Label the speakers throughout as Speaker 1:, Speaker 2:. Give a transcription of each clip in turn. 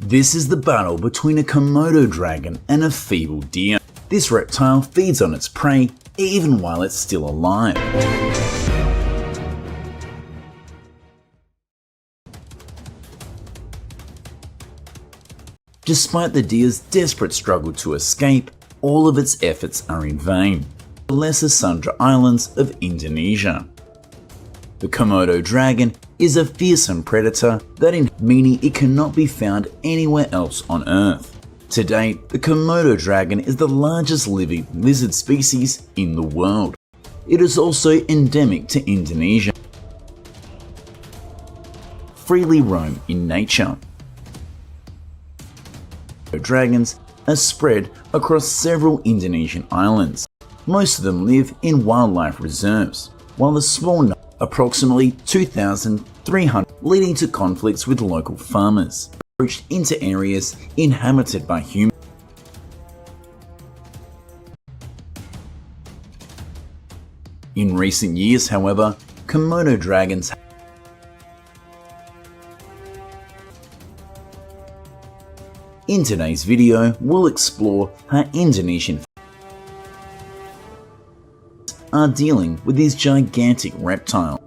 Speaker 1: This is the battle between a Komodo dragon and a feeble deer. This reptile feeds on its prey even while it's still alive. Despite the deer's desperate struggle to escape, all of its efforts are in vain. The Lesser Sunda Islands of Indonesia. The Komodo dragon is a fearsome predator meaning it cannot be found anywhere else on Earth. To date, the Komodo dragon is the largest living lizard species in the world. It is also endemic to Indonesia. Freely roam in nature. Dragons are spread across several Indonesian islands. Most of them live in wildlife reserves, while the small number, approximately 2,300, leading to conflicts with local farmers, approached into areas inhabited by humans. In recent years, however, Komodo dragons In today's video, we'll explore how Indonesian are dealing with this gigantic reptile.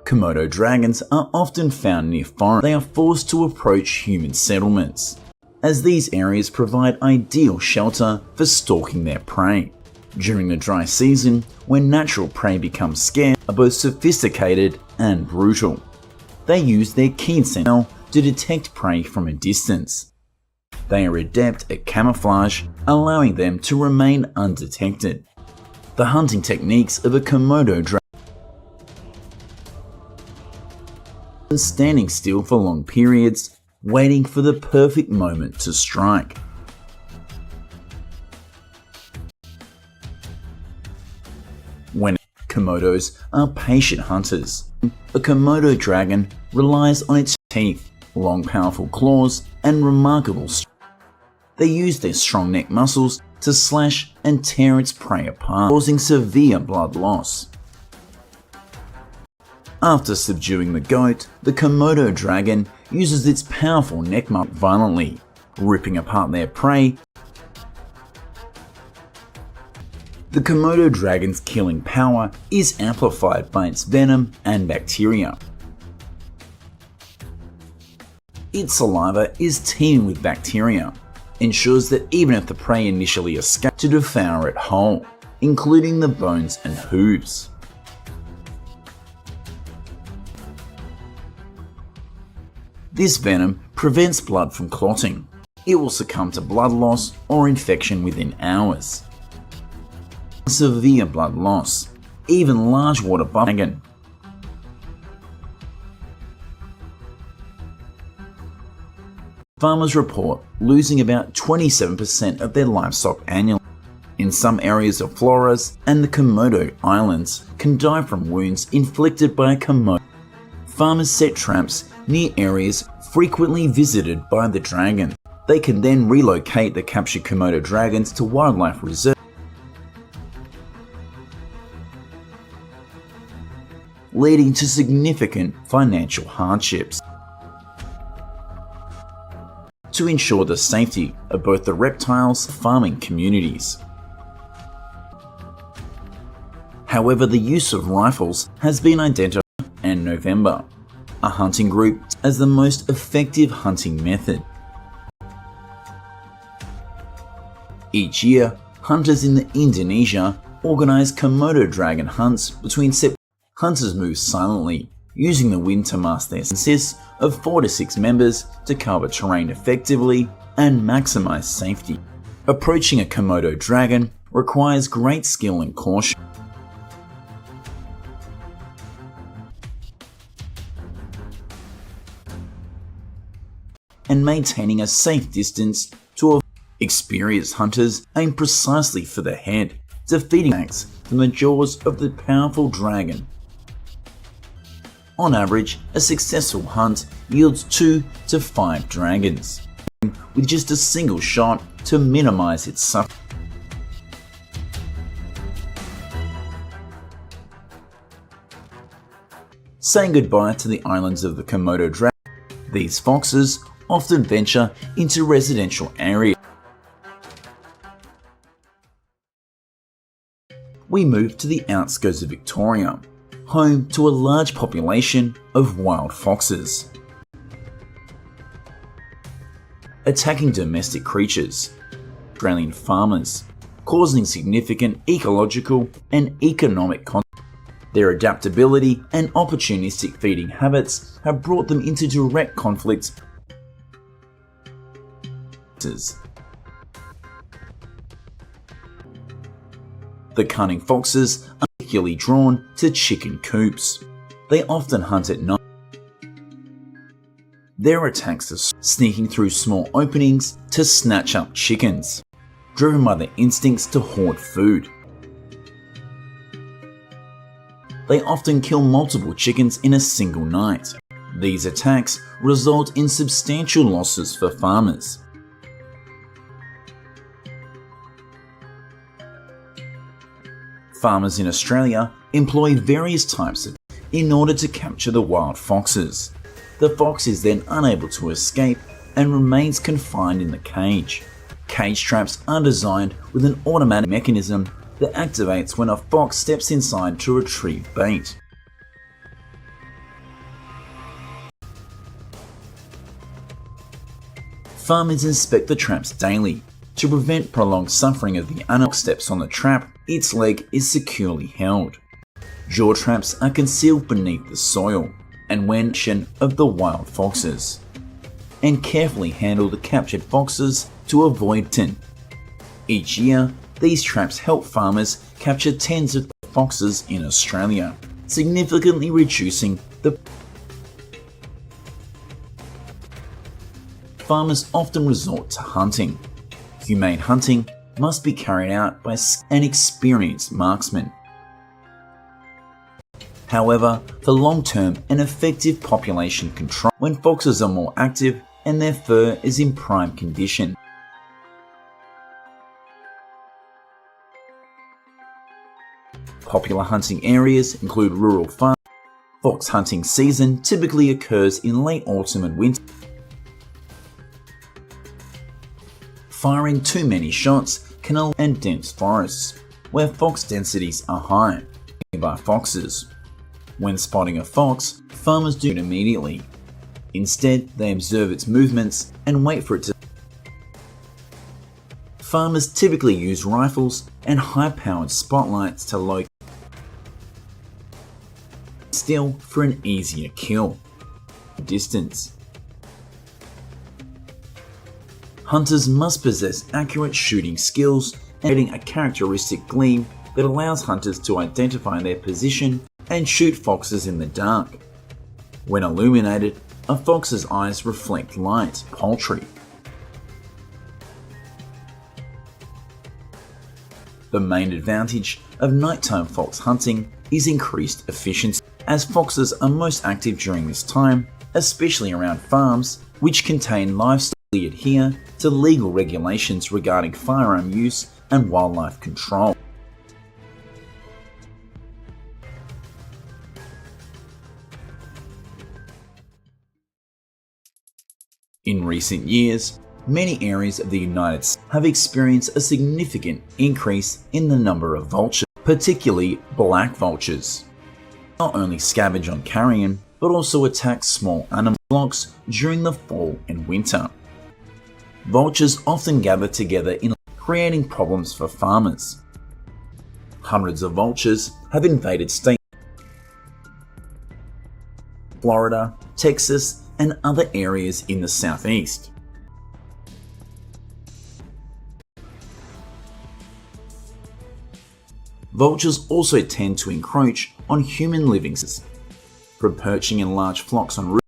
Speaker 1: Komodo dragons are often found near forests. They are forced to approach human settlements, as these areas provide ideal shelter for stalking their prey. During the dry season, when natural prey becomes scarce, are both sophisticated and brutal. They use their keen scent to detect prey from a distance. They are adept at camouflage, allowing them to remain undetected. The hunting techniques of a Komodo dragon standing still for long periods, waiting for the perfect moment to strike. When Komodos are patient hunters. A Komodo dragon relies on its teeth, long powerful claws, and remarkable strength. They use their strong neck muscles to slash and tear its prey apart, causing severe blood loss. After subduing the goat, the Komodo dragon uses its powerful neck muscles violently, ripping apart their prey. The Komodo dragon's killing power is amplified by its venom and bacteria. Its saliva is teeming with bacteria, ensures that even if the prey initially escapes, to devour it whole, including the bones and hooves. This venom prevents blood from clotting. It will succumb to blood loss or infection within hours. Severe blood loss, even large water buffalo. Farmers report losing about 27% of their livestock annually. In some areas of Flores and the Komodo Islands can die from wounds inflicted by a Komodo. Farmers set traps near areas frequently visited by the dragon. They can then relocate the captured Komodo dragons to wildlife reserves, leading to significant financial hardships. To ensure the safety of both the reptiles and farming communities. However, the use of rifles has been identified in November, a hunting group as the most effective hunting method. Each year, hunters in Indonesia organize Komodo dragon hunts between September. Hunters move silently, using the wind to mask their consists of 4 to 6 members to cover terrain effectively and maximize safety. Approaching a Komodo dragon requires great skill and caution. And maintaining a safe distance to avoid. Experienced hunters aim precisely for the head, defeating from the jaws of the powerful dragon. On average, a successful hunt yields 2 to 5 dragons, with just a single shot to minimize its suffering. saying goodbye to the islands of the Komodo dragon. These foxes often venture into residential areas. We move to the outskirts of Victoria, home to a large population of wild foxes. Attacking domestic creatures, Australian farmers, causing significant ecological and economic consequences. Their adaptability and opportunistic feeding habits have brought them into direct conflict. The cunning foxes are particularly drawn to chicken coops. They often hunt at night. Their attacks are sneaking through small openings to snatch up chickens, driven by their instincts to hoard food. They often kill multiple chickens in a single night. These attacks result in substantial losses for farmers. Farmers in Australia employ various types of in order to capture the wild foxes. The fox is then unable to escape and remains confined in the cage. Cage traps are designed with an automatic mechanism that activates when a fox steps inside to retrieve bait. Farmers inspect the traps daily. To prevent prolonged suffering of the animal steps on the trap, its leg is securely held. Jaw traps are concealed beneath the soil and when of the wild foxes, and carefully handle the captured foxes to avoid tin. Each year, these traps help farmers capture tens of foxes in Australia, significantly reducing the farmers often resort to hunting. Humane hunting must be carried out by an experienced marksman. However, for long-term and effective population control, when foxes are more active and their fur is in prime condition. Popular hunting areas include rural farms. Fox hunting season typically occurs in late autumn and winter. Firing too many shots can and dense forests, where fox densities are high, by foxes. When spotting a fox, farmers do it immediately. Instead, they observe its movements and wait for it to. Farmers typically use rifles and high-powered spotlights to locate still for an easier kill. Distance. Hunters must possess accurate shooting skills and creating a characteristic gleam that allows hunters to identify their position and shoot foxes in the dark. When illuminated, a fox's eyes reflect light. Poultry. The main advantage of nighttime fox hunting is increased efficiency, as foxes are most active during this time, especially around farms which contain livestock. Adhere to legal regulations regarding firearm use and wildlife control. In recent years, many areas of the United States have experienced a significant increase in the number of vultures, particularly black vultures. Not only scavenge on carrion, but also attack small animal flocks during the fall and winter. Vultures often gather together creating problems for farmers. Hundreds of vultures have invaded states, Florida, Texas, and other areas in the southeast. Vultures also tend to encroach on human living spaces, from perching in large flocks on roofs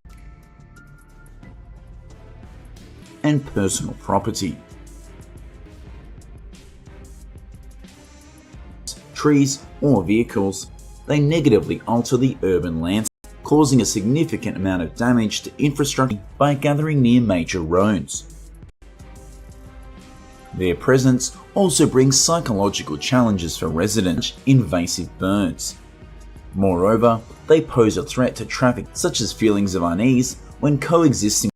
Speaker 1: and personal property. Trees or vehicles, they negatively alter the urban landscape, causing a significant amount of damage to infrastructure by gathering near major roads. Their presence also brings psychological challenges for residents, invasive birds. Moreover, they they pose a threat to traffic, such as feelings of unease when coexisting.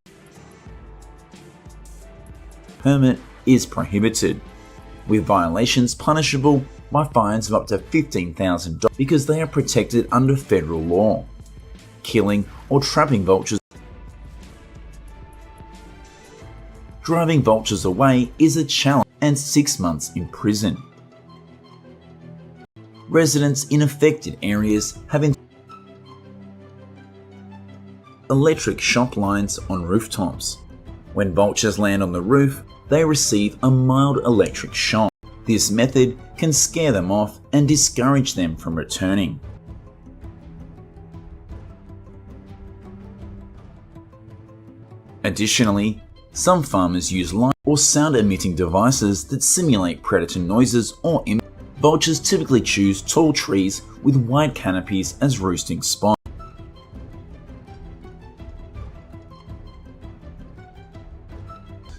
Speaker 1: Permit is prohibited, with violations punishable by fines of up to $15,000 because they are protected under federal law. Killing or trapping vultures. Driving vultures away is a challenge and 6 months in prison. Residents in affected areas have electric shock lines on rooftops. When vultures land on the roof, they receive a mild electric shock. This method can scare them off and discourage them from returning. Additionally, some farmers use light or sound-emitting devices that simulate predator noises or vultures typically choose tall trees with wide canopies as roosting spots.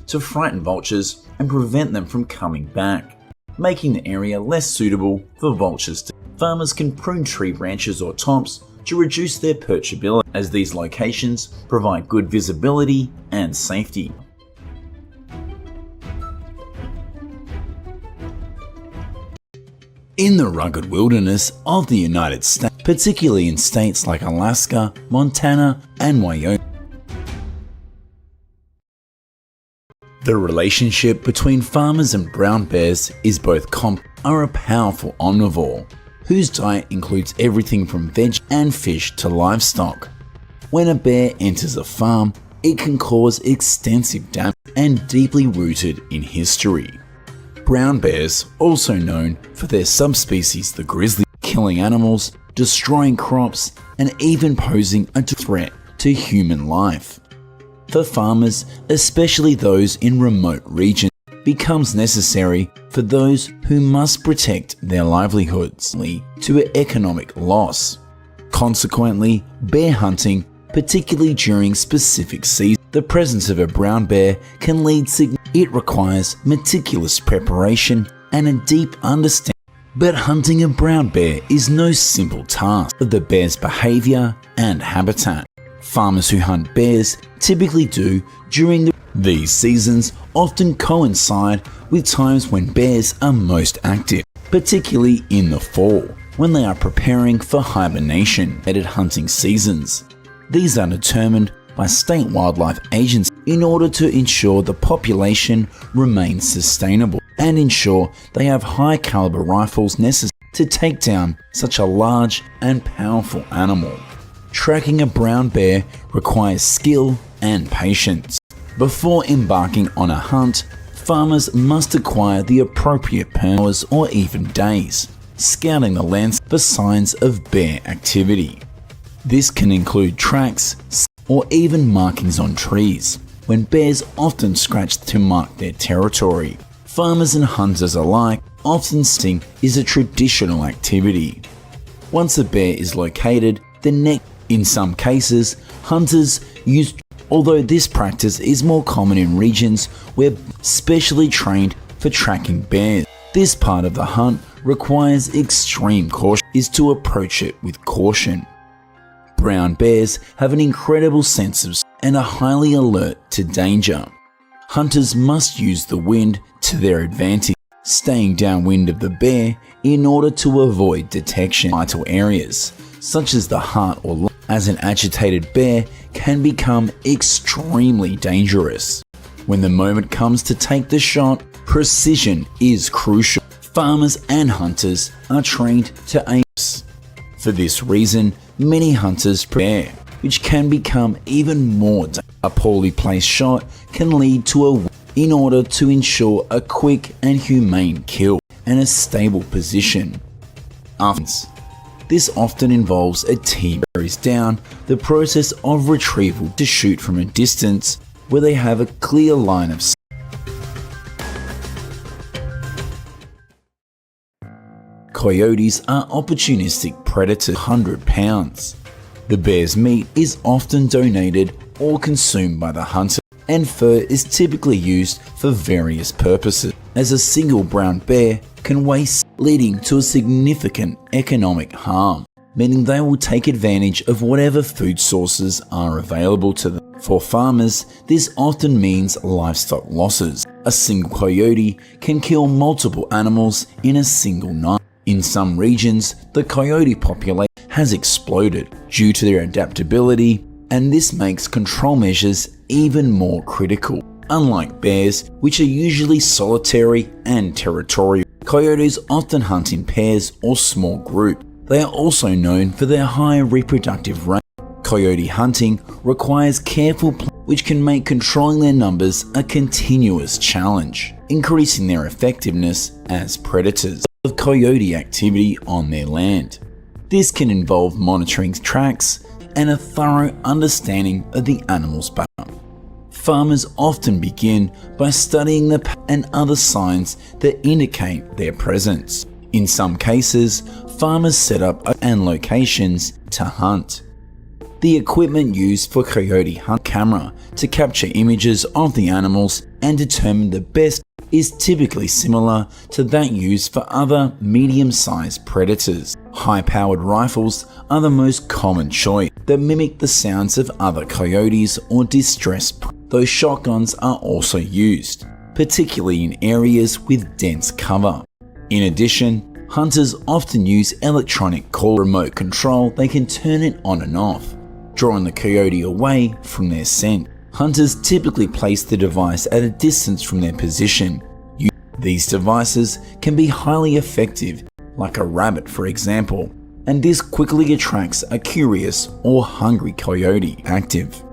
Speaker 1: To frighten vultures and prevent them from coming back, making the area less suitable for vultures. Farmers can prune tree branches or tops to reduce their perchability, as these locations provide good visibility and safety. In the rugged wilderness of the United States, particularly in states like Alaska, Montana, and Wyoming, the relationship between farmers and brown bears is both are a powerful omnivore, whose diet includes everything from veg and fish to livestock. When a bear enters a farm, it can cause extensive damage and deeply rooted in history. Brown bears, also known for their subspecies the grizzly, killing animals, destroying crops, and even posing a threat to human life. For farmers, especially those in remote regions, becomes necessary for those who must protect their livelihoods to economic loss. Consequently, bear hunting, particularly during specific seasons, the presence of a brown bear can lead it requires meticulous preparation and a deep understanding. But hunting a brown bear is no simple task of the bear's behavior and habitat. Farmers who hunt bears typically do during these seasons often coincide with times when bears are most active, particularly in the fall, when they are preparing for hibernation at hunting seasons. These are determined by state wildlife agencies in order to ensure the population remains sustainable and ensure they have high caliber rifles necessary to take down such a large and powerful animal. Tracking a brown bear requires skill and patience. Before embarking on a hunt, farmers must acquire the appropriate hours or even days, scouting the landscape for signs of bear activity. This can include tracks or even markings on trees, when bears often scratch to mark their territory. Farmers and hunters alike often sting is a traditional activity. Once a bear is located, in some cases, hunters use, although this practice is more common in regions where specially trained for tracking bears. This part of the hunt requires extreme caution, is to approach it with caution. Brown bears have an incredible sense of and are highly alert to danger. Hunters must use the wind to their advantage, staying downwind of the bear in order to avoid detection. Vital areas, such as the heart or lung, as an agitated bear can become extremely dangerous. When the moment comes to take the shot, precision is crucial. Farmers and hunters are trained to aim. For this reason, many hunters prepare, which can become even more dangerous. A poorly placed shot can lead to in order to ensure a quick and humane kill and a stable position. This often involves a team carries down the process of retrieval to shoot from a distance where they have a clear line of sight. Coyotes are opportunistic predators, 100 pounds. The bear's meat is often donated or consumed by the hunter, and fur is typically used for various purposes, as a single brown bear can weigh, leading to a significant economic harm. meaning they will take advantage of whatever food sources are available to them. For farmers, this often means livestock losses. A single coyote can kill multiple animals in a single night. In some regions, the coyote population has exploded due to their adaptability, and this makes control measures even more critical. Unlike bears, which are usually solitary and territorial, coyotes often hunt in pairs or small groups. They are also known for their high reproductive rate. Coyote hunting requires careful planning, which can make controlling their numbers a continuous challenge, increasing their effectiveness as predators of coyote activity on their land. This can involve monitoring tracks and a thorough understanding of the animal's background. Farmers often begin by studying the pattern and other signs that indicate their presence. In some cases, farmers set up and locations to hunt. The equipment used for coyote hunt camera to capture images of the animals and determine the best is typically similar to that used for other medium-sized predators. High-powered rifles are the most common choice that mimic the sounds of other coyotes or distressed prey, though shotguns are also used, particularly in areas with dense cover. In addition, hunters often use electronic call remote control. They can turn it on and off, drawing the coyote away from their scent. Hunters typically place the device at a distance from their position. These devices can be highly effective, like a rabbit for example, and this quickly attracts a curious or hungry coyote active.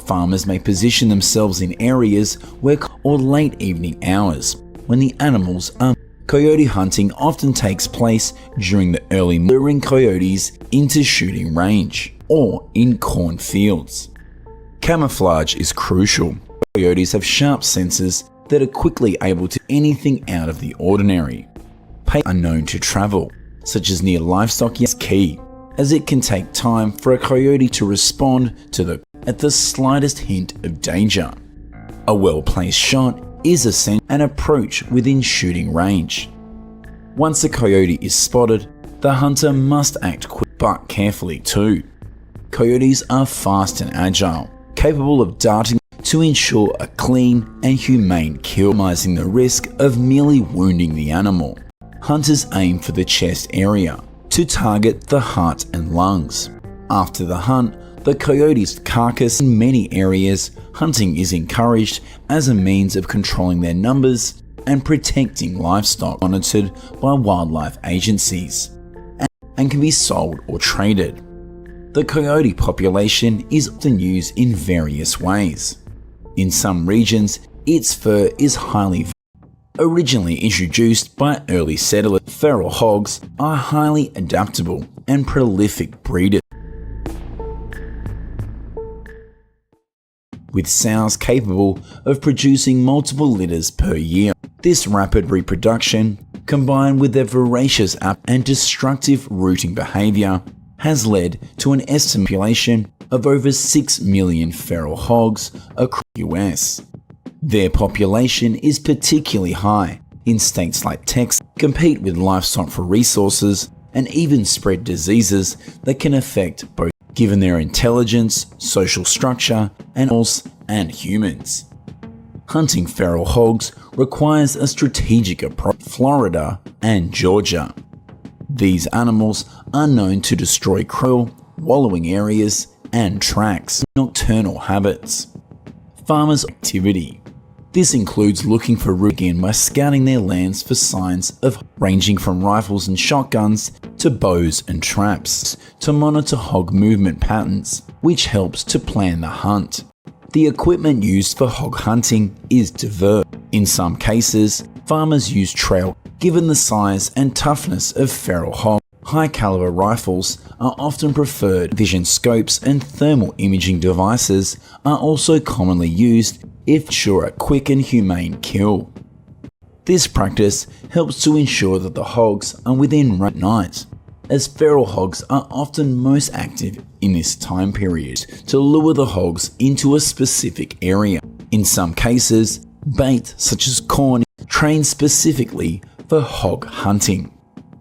Speaker 1: Farmers may position themselves in areas where or late evening hours when the animals are. Coyote hunting often takes place during the early morning, luring coyotes into shooting range or in cornfields. Camouflage is crucial. Coyotes have sharp senses that are quickly able to anything out of the ordinary. Places are known to travel, such as near livestock, is key, as it can take time for a coyote to respond at the slightest hint of danger. A well-placed shot is essential and approach within shooting range. Once a coyote is spotted, the hunter must act quick but carefully too. Coyotes are fast and agile, capable of darting to ensure a clean and humane kill, minimizing the risk of merely wounding the animal. Hunters aim for the chest area to target the heart and lungs. After the hunt, the coyote's carcass. In many areas, hunting is encouraged as a means of controlling their numbers and protecting livestock, monitored by wildlife agencies, and can be sold or traded. The coyote population is often used in various ways. In some regions, its fur is highly valuable. Originally introduced by early settlers, feral hogs are highly adaptable and prolific breeders, with sows capable of producing multiple litters per year. This rapid reproduction, combined with their voracious and destructive rooting behavior, has led to an estimated population of over 6 million feral hogs across the US. Their population is particularly high in states like Texas, compete with livestock for resources, and even spread diseases that can affect both, given their intelligence, social structure, and humans. Hunting feral hogs requires a strategic approach. Florida and Georgia. These animals are known to destroy cruel, wallowing areas and tracks, nocturnal habits. Farmers' activity. This includes looking for root by scouting their lands for signs of ranging from rifles and shotguns to bows and traps to monitor hog movement patterns, which helps to plan the hunt. The equipment used for hog hunting is diverse. In some cases, farmers use trail. Given the size and toughness of feral hogs, high-caliber rifles are often preferred. Vision scopes and thermal imaging devices are also commonly used if ensure a quick and humane kill. This practice helps to ensure that the hogs are within range at night, as feral hogs are often most active in this time period to lure the hogs into a specific area. In some cases, bait such as corn is trained specifically for hog hunting.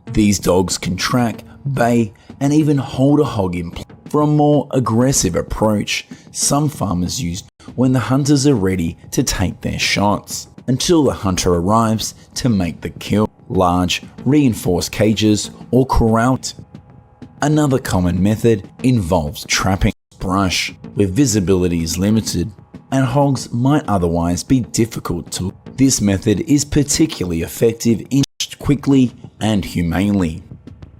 Speaker 1: These dogs can track, bay, and even hold a hog in place. For a more aggressive approach, some farmers use when the hunters are ready to take their shots, until the hunter arrives to make the kill. Large, reinforced cages or corralled. Another common method involves trapping brush, where visibility is limited and hogs might otherwise be difficult to. This method is particularly effective in quickly and humanely.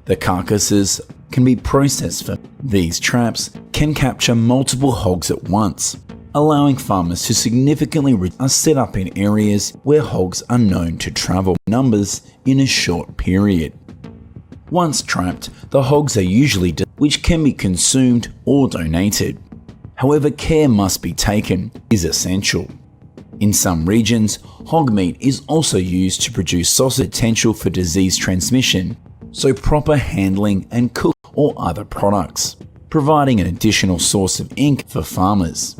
Speaker 1: The carcasses can be processed for. These traps can capture multiple hogs at once, allowing farmers to significantly are set up in areas where hogs are known to travel numbers in a short period. Once trapped, the hogs are usually which can be consumed or donated. However, care must be taken is essential. In some regions, hog meat is also used to produce sausage potential for disease transmission, so proper handling and cook or other products, providing an additional source of income for farmers.